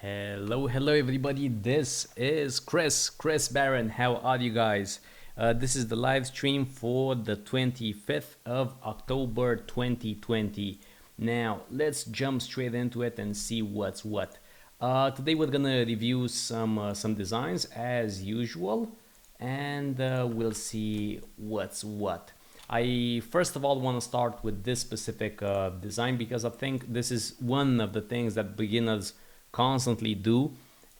Hello everybody. This is Chris Barron. How are you guys? This is the live stream for the 25th of October 2020. Now, let's jump straight into it and see what's what. Today we're gonna review some designs as usual, and we'll see what's what. I first of all want to start with this specific design because I think this is one of the things that beginners constantly do,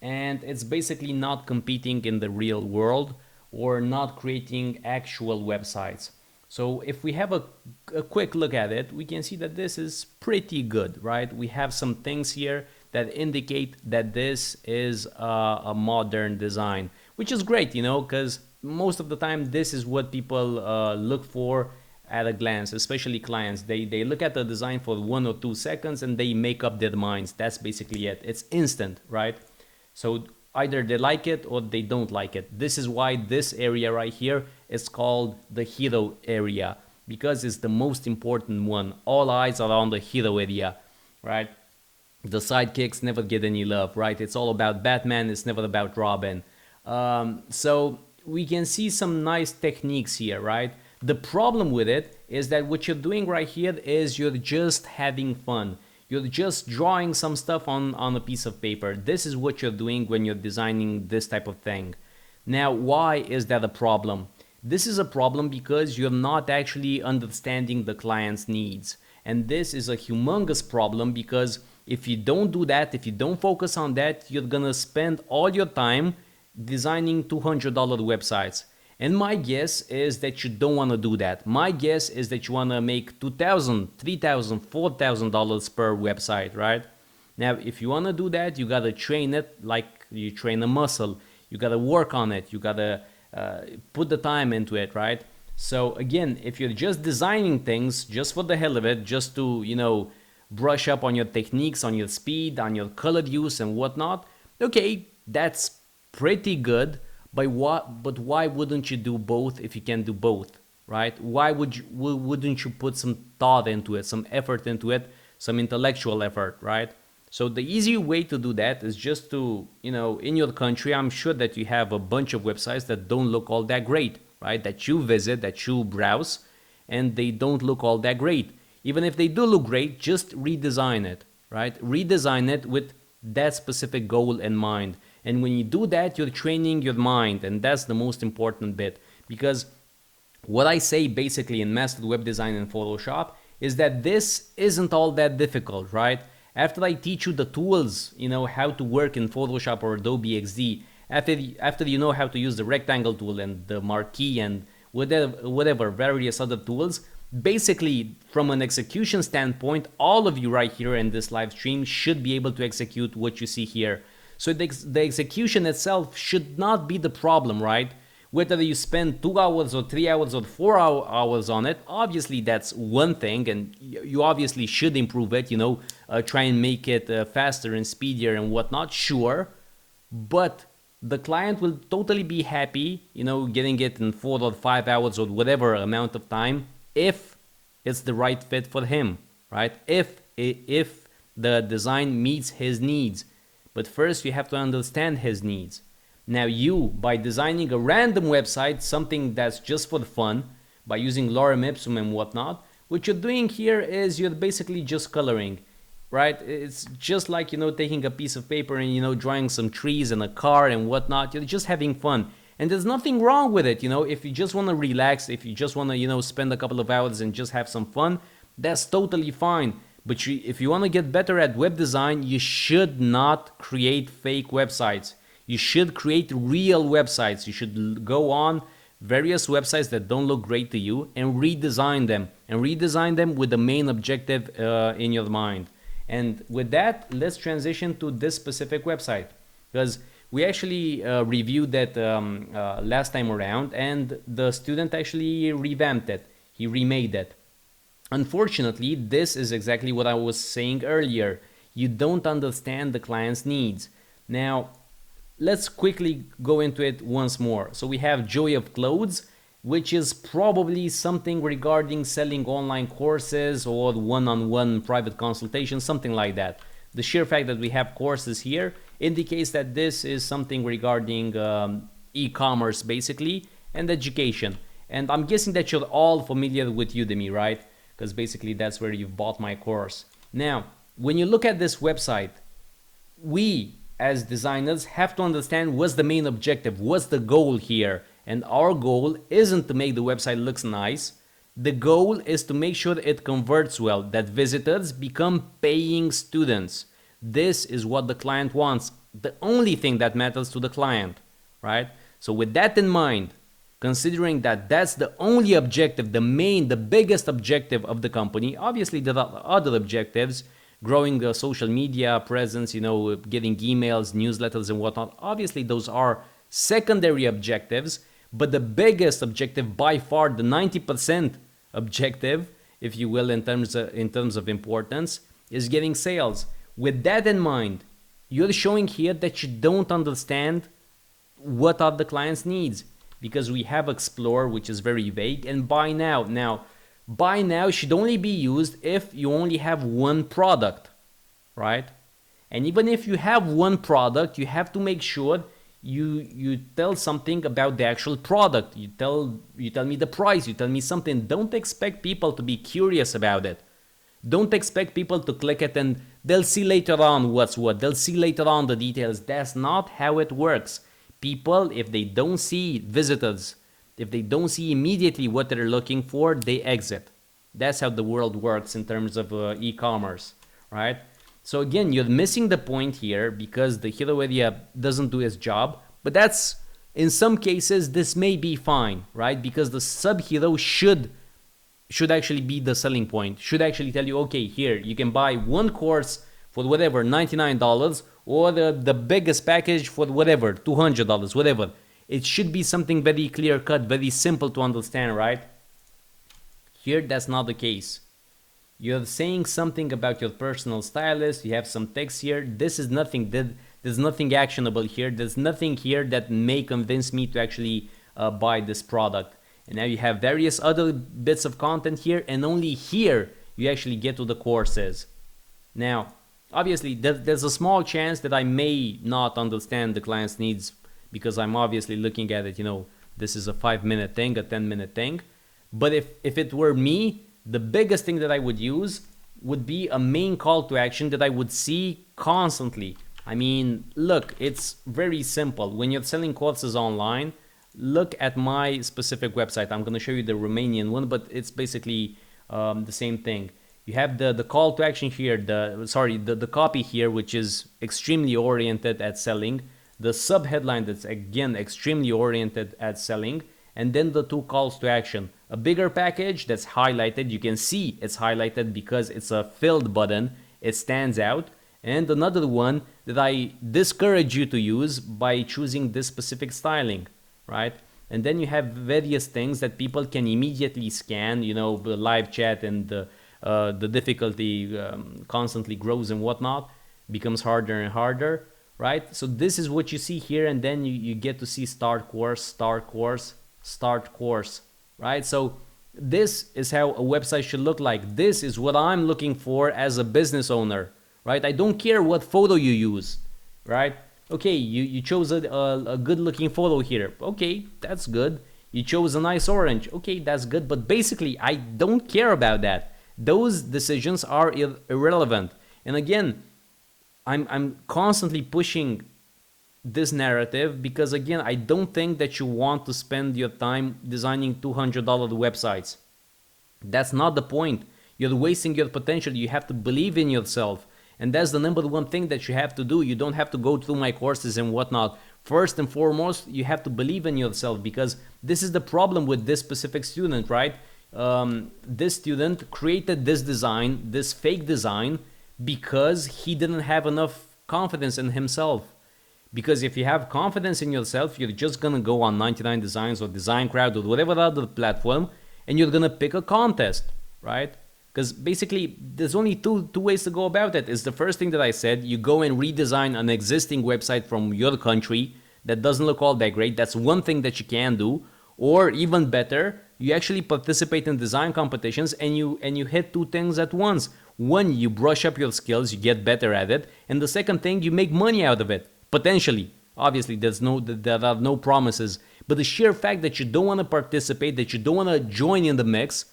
and it's basically not competing in the real world or not creating actual websites. So if we have a quick look at it, we can see that this is pretty good, right? We have some things here that indicate that this is a modern design, which is great, you know, because most of the time this is what people look for at a glance, especially clients. They look at the design for 1 or 2 seconds and they make up their minds. That's basically it. It's instant, right? So either they like it or they don't like it. This is why this area right here is called the hero area, because it's the most important one. All eyes are on the hero area, right? The sidekicks never get any love, right? It's all about Batman, it's never about Robin. So we can see some nice techniques here, right? The problem with it is that what you're doing right here is you're just having fun. You're just drawing some stuff on a piece of paper. This is what you're doing when you're designing this type of thing. Now, why is that a problem? This is a problem because you're not actually understanding the client's needs. And this is a humongous problem because if you don't do that, if you don't focus on that, you're gonna spend all your time designing $200 websites. And my guess is that you don't want to do that. My guess is that you want to make $2,000, $3,000, $4,000 per website, right? Now, if you want to do that, you got to train it like you train a muscle. You got to work on it. You got to put the time into it, right? So again, if you're just designing things just for the hell of it, just to, you know, brush up on your techniques, on your speed, on your color use and whatnot, okay, that's pretty good. But why wouldn't you do both if you can do both, right? Wouldn't you put some thought into it, some effort into it, some intellectual effort, right? So the easy way to do that is just to, you know, in your country, I'm sure that you have a bunch of websites that don't look all that great, right? That you visit, that you browse, and they don't look all that great. Even if they do look great, just redesign it, right? Redesign it with that specific goal in mind. And when you do that, you're training your mind, and that's the most important bit. Because what I say basically in Mastered Web Design in Photoshop is that this isn't all that difficult, right? After I teach you the tools, you know, how to work in Photoshop or Adobe XD, after you know how to use the rectangle tool and the marquee and whatever various other tools, basically from an execution standpoint, all of you right here in this live stream should be able to execute what you see here. So the execution itself should not be the problem, right? Whether you spend 2 hours or 3 hours or 4 hours on it, obviously that's one thing, and you obviously should improve it, you know, try and make it faster and speedier and whatnot, sure. But the client will totally be happy, you know, getting it in 4 or 5 hours or whatever amount of time if it's the right fit for him, right? If the design meets his needs. But first you have to understand his needs. Now you, by designing a random website, something that's just for fun, by using lorem ipsum and whatnot, what you're doing here is you're basically just coloring, right? It's just like, you know, taking a piece of paper and, you know, drawing some trees and a car and whatnot. You're just having fun. And there's nothing wrong with it, you know, if you just want to relax, if you just want to, you know, spend a couple of hours and just have some fun, that's totally fine. But if you want to get better at web design, you should not create fake websites. You should create real websites. You should go on various websites that don't look great to you and redesign them with the main objective in your mind. And with that, let's transition to this specific website, because we actually reviewed that last time around, and the student actually revamped it. He remade it. Unfortunately, this is exactly what I was saying earlier. You don't understand the client's needs. Now, let's quickly go into it once more. So we have Joy of Clothes, which is probably something regarding selling online courses or one-on-one private consultation, something like that. the sheer fact that we have courses here indicates that this is something regarding e-commerce basically and education. And I'm guessing that you're all familiar with Udemy, right? Because basically that's where you've bought my course. Now, when you look at this website, we as designers have to understand what's the main objective, what's the goal here. And our goal isn't to make the website looks nice. The goal is to make sure it converts well, that visitors become paying students. This is what the client wants, the only thing that matters to the client, right? So with that in mind, considering that that's the only objective, the biggest objective of the company, obviously there are other objectives, growing the social media presence, getting emails, newsletters and whatnot. Obviously those are secondary objectives, but the biggest objective by far, the 90% objective, if you will, in terms of importance, is getting sales. With that in mind, you're showing here that you don't understand what are the client's needs, because we have explore, which is very vague, and buy now. Now, buy now should only be used if you only have one product, right? And even if you have one product, you have to make sure you tell something about the actual product. You tell me the price, you tell me something. Don't expect people to be curious about it. Don't expect people to click it and they'll see later on what's what. They'll see later on the details. That's not how it works. People, if they don't see visitors, if they don't see immediately what they're looking for, they exit. That's how the world works in terms of e-commerce, right? So again, you're missing the point here because the hero area doesn't do its job. But that's, in some cases, this may be fine, right? Because the sub-hero should actually be the selling point. Should actually tell you, okay, here, you can buy one course for whatever, $99, or the biggest package for whatever, $200, whatever. It should be something very clear-cut, very simple to understand, right? Here, that's not the case. You're saying something about your personal stylist, you have some text here. This is nothing, there's nothing actionable here. There's nothing here that may convince me to actually buy this product. And now you have various other bits of content here, and only here you actually get to the courses. Now, obviously, there's a small chance that I may not understand the client's needs because I'm obviously looking at it, this is a 5-minute thing, a 10-minute thing. But if it were me, the biggest thing that I would use would be a main call to action that I would see constantly. I mean, look, it's very simple. When you're selling courses online, look at my specific website. I'm going to show you the Romanian one, but it's basically the same thing. You have the call to action here, the copy here, which is extremely oriented at selling. The sub-headline that's, again, extremely oriented at selling. And then the two calls to action. A bigger package that's highlighted. You can see it's highlighted because it's a filled button. It stands out. And another one that I discourage you to use by choosing this specific styling, right? And then you have various things that people can immediately scan, the live chat, and the difficulty constantly grows and whatnot, becomes harder and harder, right? So this is what you see here, and then you get to see start course, start course, start course, right? So this is how a website should look like. This is what I'm looking for as a business owner, right? I don't care what photo you use, right? Okay, you chose a good looking photo here. Okay, that's good. You chose a nice orange. Okay, that's good. But basically, I don't care about that. Those decisions are irrelevant. And again, I'm constantly pushing this narrative because, again, I don't think that you want to spend your time designing $200 websites. That's not the point. You're wasting your potential. You have to believe in yourself. And that's the number one thing that you have to do. You don't have to go through my courses and whatnot. First and foremost, you have to believe in yourself, because this is the problem with this specific student, right? This student created this design, this fake design, because he didn't have enough confidence in himself. Because if you have confidence in yourself, you're just gonna go on 99 Designs or Design Crowd or whatever other platform, and you're gonna pick a contest, right? Because basically, there's only two ways to go about it. It's the first thing that I said. You go and redesign an existing website from your country that doesn't look all that great. That's one thing that you can do. Or even better, you actually participate in design competitions and you hit two things at once. One, you brush up your skills, you get better at it, and the second thing, you make money out of it, potentially. Obviously, there are no promises, but the sheer fact that you don't want to participate, that you don't want to join in the mix,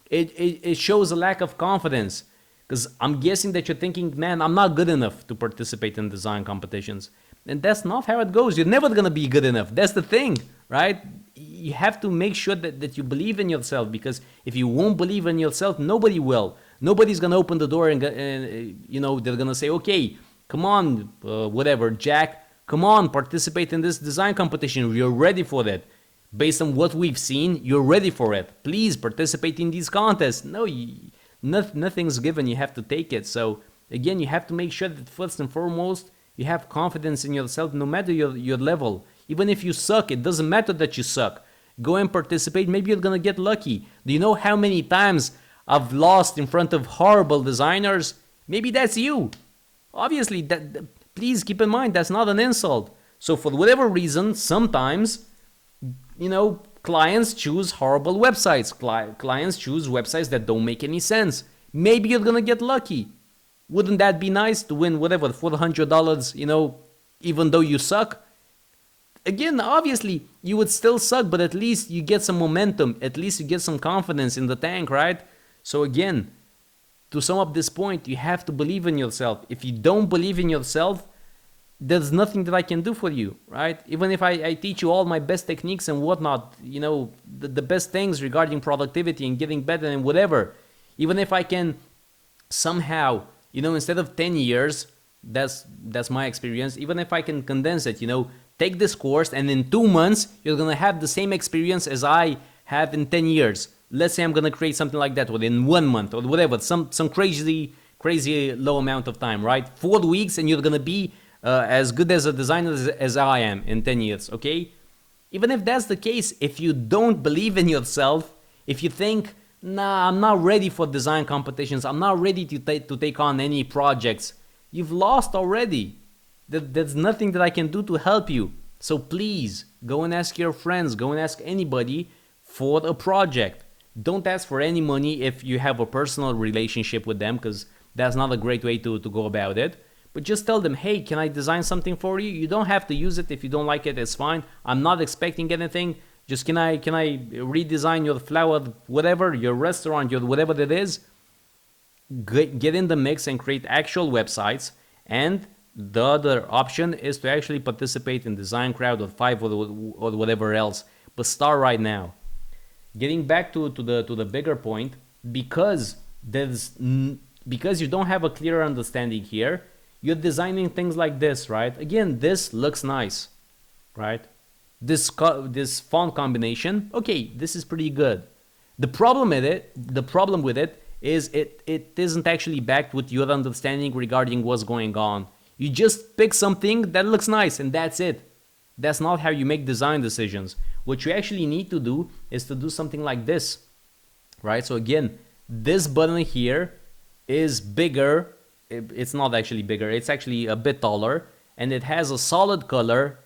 it shows a lack of confidence. Because I'm guessing that you're thinking, man, I'm not good enough to participate in design competitions. And that's not how it goes. You're never going to be good enough. That's the thing, right? You have to make sure that you believe in yourself, because if you won't believe in yourself, nobody will. Nobody's going to open the door and they're going to say, okay, come on, whatever, Jack, come on, participate in this design competition. You're ready for that. Based on what we've seen, you're ready for it. Please participate in these contests. No, nothing's given. You have to take it. So again, you have to make sure that first and foremost, you have confidence in yourself no matter your level. Even if you suck, it doesn't matter that you suck. Go and participate. Maybe you're going to get lucky. Do you know how many times I've lost in front of horrible designers? Maybe that's you. Obviously, please keep in mind, that's not an insult. So for whatever reason, sometimes, clients choose horrible websites. Clients choose websites that don't make any sense. Maybe you're going to get lucky. Wouldn't that be nice to win whatever, $400, even though you suck? Again, obviously, you would still suck, but at least you get some momentum. At least you get some confidence in the tank, right? So again, to sum up this point, you have to believe in yourself. If you don't believe in yourself, there's nothing that I can do for you, right? Even if I teach you all my best techniques and whatnot, the best things regarding productivity and getting better and whatever, even if I can somehow, instead of 10 years, that's my experience, even if I can condense it, take this course and in 2 months, you're going to have the same experience as I have in 10 years. Let's say I'm going to create something like that within 1 month or whatever, some crazy low amount of time, right? 4 weeks and you're going to be as good as a designer as I am in 10 years, okay? Even if that's the case, if you don't believe in yourself, if you think, nah, I'm not ready for design competitions, I'm not ready to take on any projects, you've lost already. There's nothing that I can do to help you. So please, go and ask your friends, go and ask anybody for a project. Don't ask for any money if you have a personal relationship with them, because that's not a great way to go about it. But just tell them, hey, can I design something for you? You don't have to use it. If you don't like it, it's fine. I'm not expecting anything. Just can I redesign your flower, whatever, your restaurant, your whatever that is? Get in the mix and create actual websites. And the other option is to actually participate in Design Crowd or Five or whatever else. But start right now. Getting back to the bigger point, because you don't have a clear understanding here, you're designing things like this, right? Again, this looks nice, right? This font combination, okay, this is pretty good. The problem with it is it isn't actually backed with your understanding regarding what's going on. You just pick something that looks nice and that's it. That's not how you make design decisions. What you actually need to do is to do something like this, right? So again, this button here is bigger. It's not actually bigger, it's actually a bit taller, and it has a solid color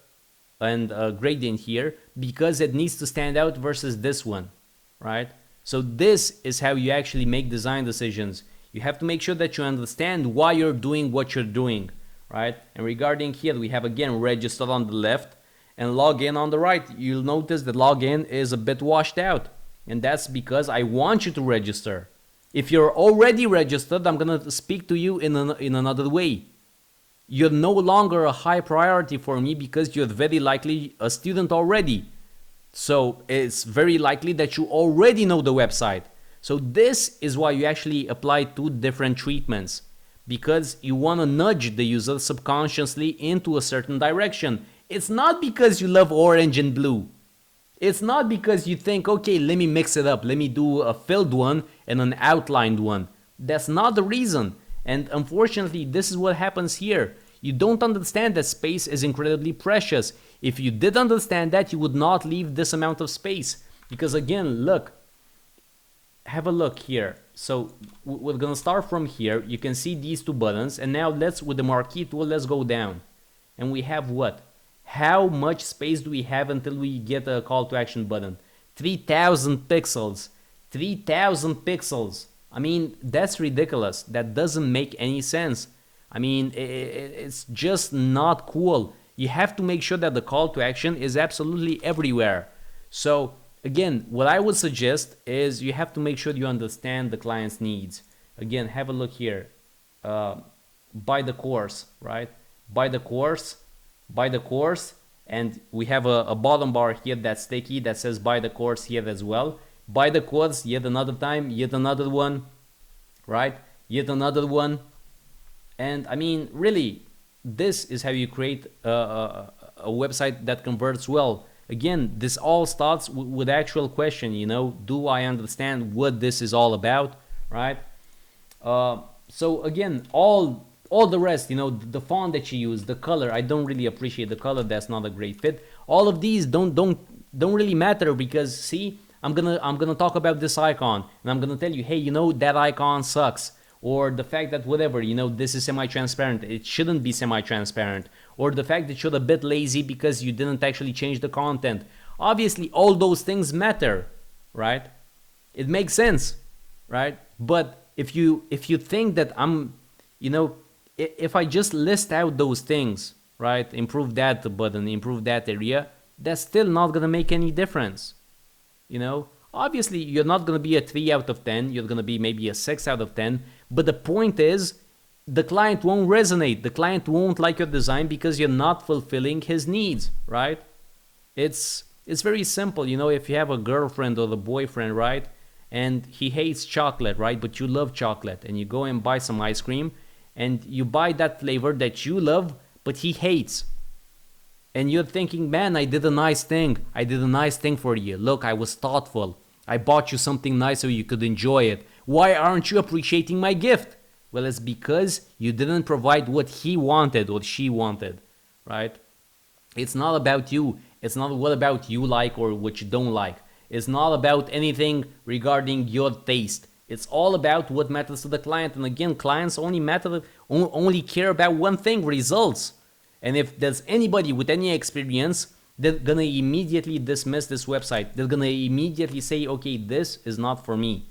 and a gradient here because it needs to stand out versus this one, right? So this is how you actually make design decisions. You have to make sure that you understand why you're doing what you're doing, right? And regarding here, we have again register on the left and login on the right. You'll notice that login is a bit washed out, and that's because I want you to register. If you're already registered, I'm going to speak to you in another way. You're no longer a high priority for me because you're very likely a student already. So it's very likely that you already know the website. So this is why you actually apply 2 different treatments, because you want to nudge the user subconsciously into a certain direction. It's not because you love orange and blue. It's not because you think, okay, let me mix it up. Let me do a filled one and an outlined one. That's not the reason. And unfortunately, this is what happens here. You don't understand that space is incredibly precious. If you did understand that, you would not leave this amount of space. Because again, look, have a look here. So we're gonna start from here. You can see these 2 buttons. And now with the marquee tool, let's go down. And we have what? How much space do we have until we get a call to action button? 3,000 pixels. 3,000 pixels. I mean, that's ridiculous. That doesn't make any sense. I mean, it's just not cool. You have to make sure that the call to action is absolutely everywhere. So again, what I would suggest is you have to make sure you understand the client's needs. Again, have a look here. Buy the course, right? Buy the course, buy the course, and we have a bottom bar here that's sticky that says buy the course here as well. Buy the course yet another time, yet another one, right? Yet another one. And I mean, really, this is how you create a website that converts well. Again, this all starts with actual question, you know, do I understand what this is all about, right? So again, all the rest, you know, the font that you use, the color, I don't really appreciate the color. That's not a great fit. All of these don't really matter, because see, I'm gonna talk about this icon and I'm gonna tell you, hey, you know, that icon sucks. Or the fact that whatever, you know, this is semi-transparent, it shouldn't be semi-transparent. Or the fact that you're a bit lazy because you didn't actually change the content. Obviously, all those things matter, right? It makes sense, right? But if you think that I'm, you know, if I just list out those things, right? Improve that button, improve that area, that's still not gonna make any difference, you know? Obviously, you're not going to be a 3 out of 10. You're going to be maybe a 6 out of 10. But the point is, the client won't resonate. The client won't like your design because you're not fulfilling his needs, right? It's very simple. You know, if you have a girlfriend or a boyfriend, right? And he hates chocolate, right? But you love chocolate. And you go and buy some ice cream. And you buy that flavor that you love, but he hates. And you're thinking, man, I did a nice thing. I did a nice thing for you. Look, I was thoughtful. I bought you something nice so you could enjoy it. Why aren't you appreciating my gift? Well, it's because you didn't provide what he wanted or she wanted, right? It's not about you. It's not what about you like or what you don't like. It's not about anything regarding your taste. It's all about what matters to the client. And again, clients only care about one thing, results. And if there's anybody with any experience, they're gonna immediately dismiss this website. They're gonna immediately say, okay, this is not for me.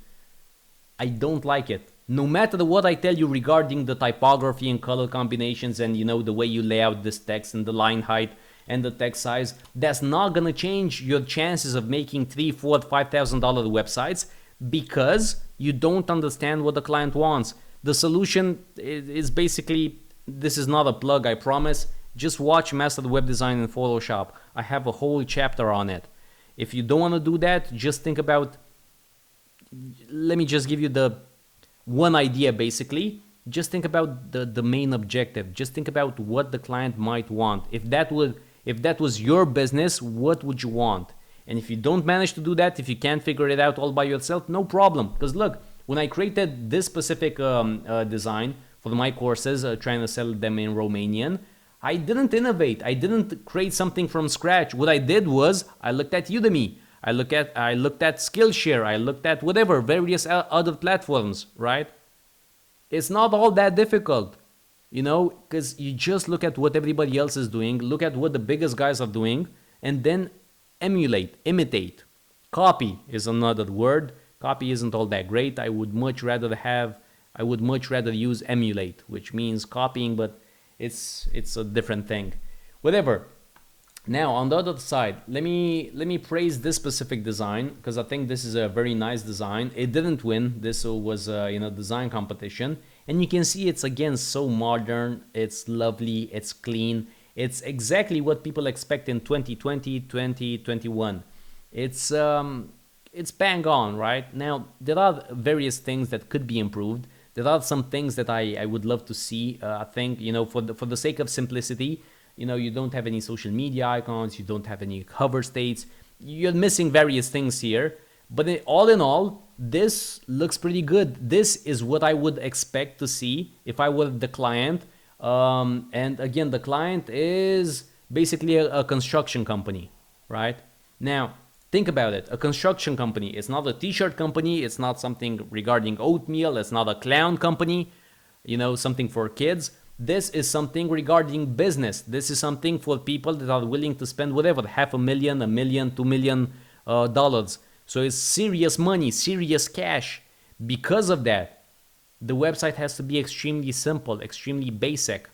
I don't like it. No matter what I tell you regarding the typography and color combinations and, you know, the way you lay out this text and the line height and the text size, that's not gonna change your chances of making $3,000, $4,000, $5,000 websites, because you don't understand what the client wants. The solution is basically, this is not a plug, I promise. Just watch Master Web Design in Photoshop. I have a whole chapter on it. If you don't want to do that, just think about, let me just give you the one idea basically. Just think about the main objective. Just think about what the client might want. If that was your business, what would you want? And if you don't manage to do that, if you can't figure it out all by yourself, no problem. Because look, when I created this specific design for my courses, trying to sell them in Romanian, I didn't innovate. I didn't create something from scratch. What I did was I looked at Udemy. I looked at Skillshare. I looked at whatever, various other platforms, right? It's not all that difficult, you know, because you just look at what everybody else is doing, look at what the biggest guys are doing, and then emulate, imitate. Copy is another word. Copy isn't all that great. I would much rather use emulate, which means copying, but it's a different thing. Whatever. Now on the other side, let me praise this specific design, because I think this is a very nice design. It didn't win. This was design competition, and you can see it's again so modern. It's lovely. It's clean. It's exactly what people expect in 2020, 2021. It's bang on, right? Now there are various things that could be improved. There are some things that I would love to see. I think, you know, for the sake of simplicity, you know, you don't have any social media icons, you don't have any cover states, you're missing various things here. But all in all, this looks pretty good. This is what I would expect to see if I were the client. And again, the client is basically a construction company, right? Now, think about it. A construction company. It's not a t-shirt company. It's not something regarding oatmeal. It's not a clown company, you know, something for kids. This is something regarding business. This is something for people that are willing to spend whatever, $500,000, $1 million, $2 million dollars. So it's serious money, serious cash. Because of that, the website has to be extremely simple, extremely basic.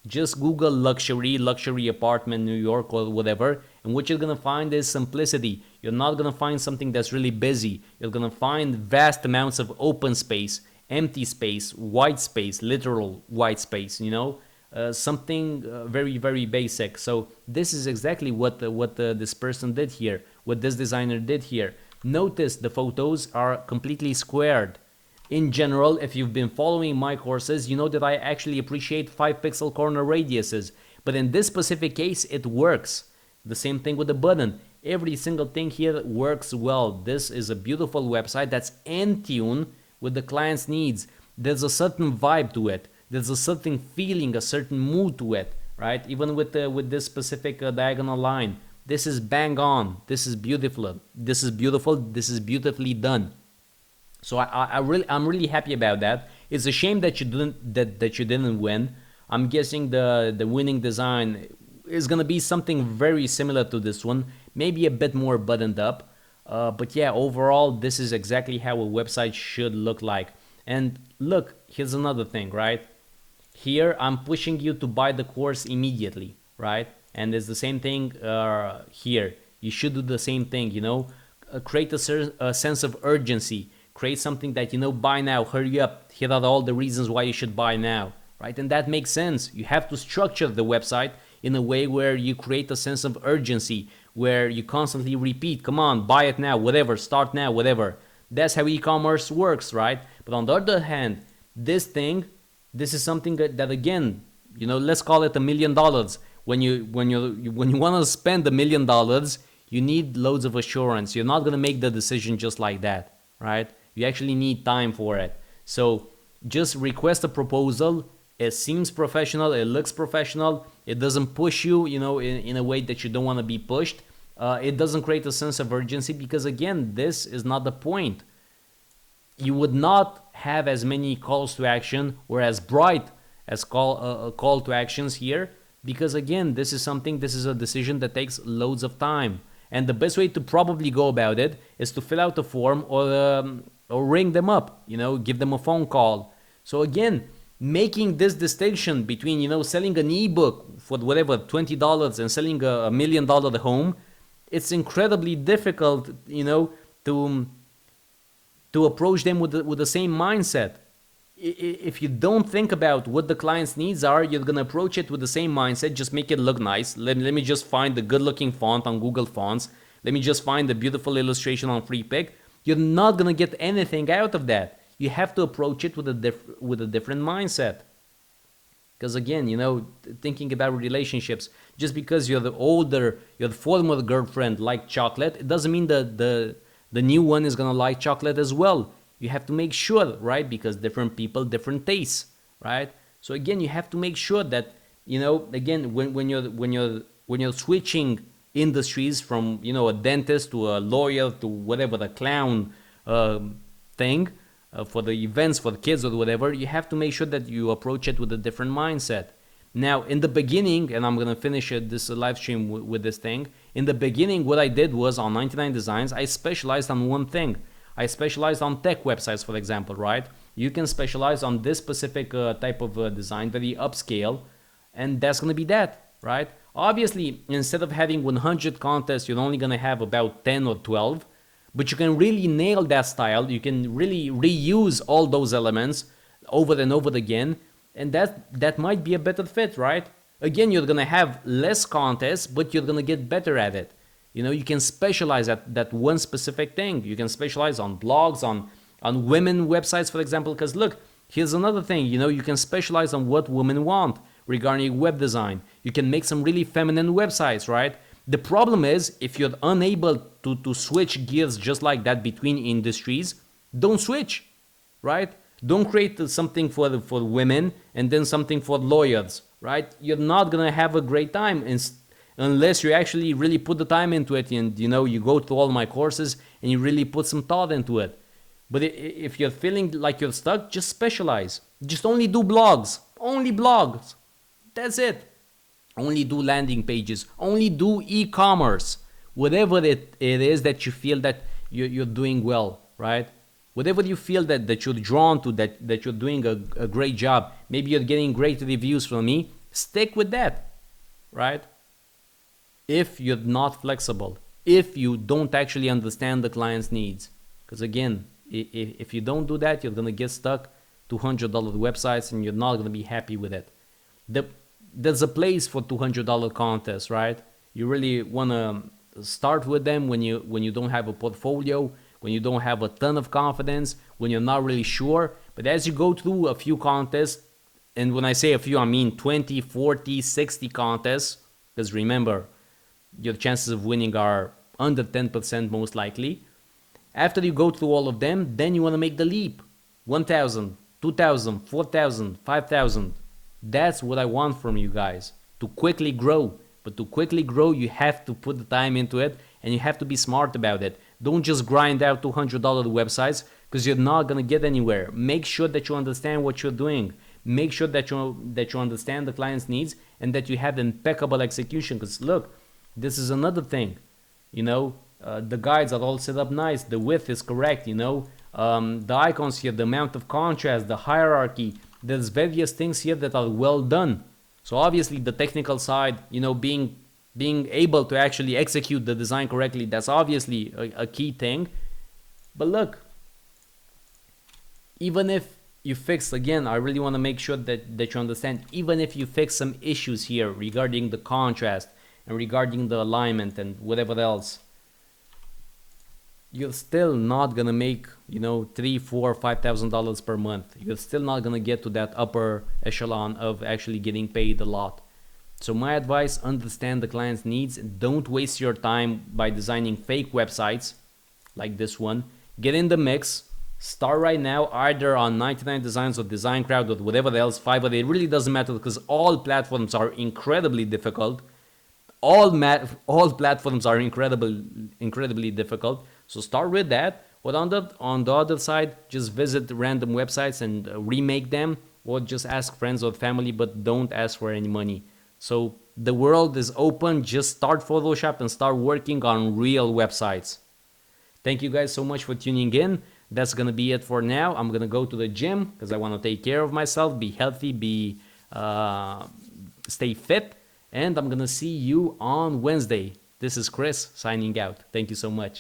Just Google luxury apartment, New York, or whatever, and what you're gonna find is simplicity. You're not gonna find something that's really busy. You're gonna find vast amounts of open space, empty space, white space, literal white space, something very, very basic. So this is exactly what this person did here, what this designer did here. Notice the photos are completely squared. In general, if you've been following my courses, you know that I actually appreciate 5 pixel corner radiuses. But in this specific case, it works. The same thing with the button. Every single thing here works well. This is a beautiful website that's in tune with the client's needs. There's a certain vibe to it. There's a certain feeling, a certain mood to it, right? Even with this specific diagonal line. This is bang on. This is beautiful. This is beautiful. This is beautifully done. So I'm really happy about that. It's a shame that you didn't win. I'm guessing the winning design is gonna be something very similar to this one, maybe a bit more buttoned up. But yeah, overall, this is exactly how a website should look like. And look, here's another thing, right? Here I'm pushing you to buy the course immediately, right? And it's the same thing here. You should do the same thing, create a sense of urgency. Create something that, buy now, hurry up. Here are all the reasons why you should buy now, right? And that makes sense. You have to structure the website in a way where you create a sense of urgency, where you constantly repeat, come on, buy it now, whatever, start now, whatever. That's how e-commerce works, right? But on the other hand, this is something that again, let's call it $1 million. When you want to spend $1 million, you need loads of assurance. You're not gonna make the decision just like that, right? You actually need time for it. So just request a proposal. It seems professional. It looks professional. It doesn't push you, in a way that you don't want to be pushed. It doesn't create a sense of urgency because, again, this is not the point. You would not have as many calls to action or as bright as call to actions here because, again, this is a decision that takes loads of time. And the best way to probably go about it is to fill out a form or ring them up, give them a phone call. So again, making this distinction between, selling an ebook for whatever, $20 and selling $1 million home, it's incredibly difficult, to approach them with the same mindset. If you don't think about what the client's needs are, you're going to approach it with the same mindset. Just make it look nice. Let me just find the good looking font on Google Fonts. Let me just find the beautiful illustration on FreePic. You're not going to get anything out of that. You have to approach it with a different mindset. Because again, thinking about relationships, just because you're the former girlfriend like chocolate, it doesn't mean that the new one is going to like chocolate as well. You have to make sure, right? Because different people, different tastes, right? So again, you have to make sure that, again, when you're switching industries from, a dentist to a lawyer to whatever, the clown thing, for the events for the kids or whatever, you have to make sure that you approach it with a different mindset. Now, in the beginning, and I'm going to finish this live stream with this thing, in the beginning, what I did was on 99 Designs, I specialized on one thing. I specialized on tech websites, for example, right? You can specialize on this specific type of design, very upscale, and that's going to be that, right? Obviously, instead of having 100 contests, you're only going to have about 10 or 12, but you can really nail that style. You can really reuse all those elements over and over again, and that might be a better fit, right? Again, you're going to have less contests, but you're going to get better at it. You can specialize at that one specific thing. You can specialize on blogs, on women websites, for example, because look, here's another thing, you can specialize on what women want regarding web design. You can make some really feminine websites, right? The problem is, if you're unable to switch gears just like that between industries, don't switch, right? Don't create something for women and then something for lawyers, right? You're not going to have a great time unless you actually really put the time into it and, you go through all my courses and you really put some thought into it. But if you're feeling like you're stuck, just specialize. Just only do blogs. Only blogs. That's it. Only do landing pages. Only do e-commerce. Whatever it is that you feel that you're doing well, right? Whatever you feel that you're drawn to, that you're doing a great job, maybe you're getting great reviews from me, stick with that, right? If you're not flexible, if you don't actually understand the client's needs. Because again, if you don't do that, you're going to get stuck $200 websites and you're not going to be happy with it. There's a place for $200 contests, right? You really want to start with them when you don't have a portfolio, when you don't have a ton of confidence, when you're not really sure. But as you go through a few contests, and when I say a few, I mean 20, 40, 60 contests, because remember, your chances of winning are under 10% most likely. After you go through all of them, then you want to make the leap. 1,000, 2,000, 4,000, 5,000. That's what I want from you guys, to quickly grow. But to quickly grow, you have to put the time into it and you have to be smart about it. Don't just grind out $200 websites because you're not going to get anywhere. Make sure that you understand what you're doing. Make sure that you understand the client's needs and that you have impeccable execution. Because look, this is another thing. The guides are all set up nice. The width is correct, the icons here, the amount of contrast, the hierarchy. There's various things here that are well done. So obviously the technical side, being able to actually execute the design correctly, that's obviously a key thing. But look, even if you fix, again, I really want to make sure that you understand, even if you fix some issues here regarding the contrast and regarding the alignment and whatever else, you're still not gonna make $3,000, $4,000, $5,000 per month. You're still not gonna get to that upper echelon of actually getting paid a lot. So my advice, understand the client's needs. Don't waste your time by designing fake websites like this one. Get in the mix. Start right now, either on 99 Designs or Design Crowd or whatever else, Fiverr. It really doesn't matter because all platforms are incredibly difficult. All platforms are incredibly difficult. So start with that. But on the other side, just visit random websites and remake them, or just ask friends or family, but don't ask for any money. So the world is open. Just start Photoshop and start working on real websites. Thank you guys so much for tuning in. That's gonna be it for now. I'm gonna go to the gym because I want to take care of myself, be healthy, stay fit, and I'm gonna see you on Wednesday. This is Chris signing out. Thank you so much.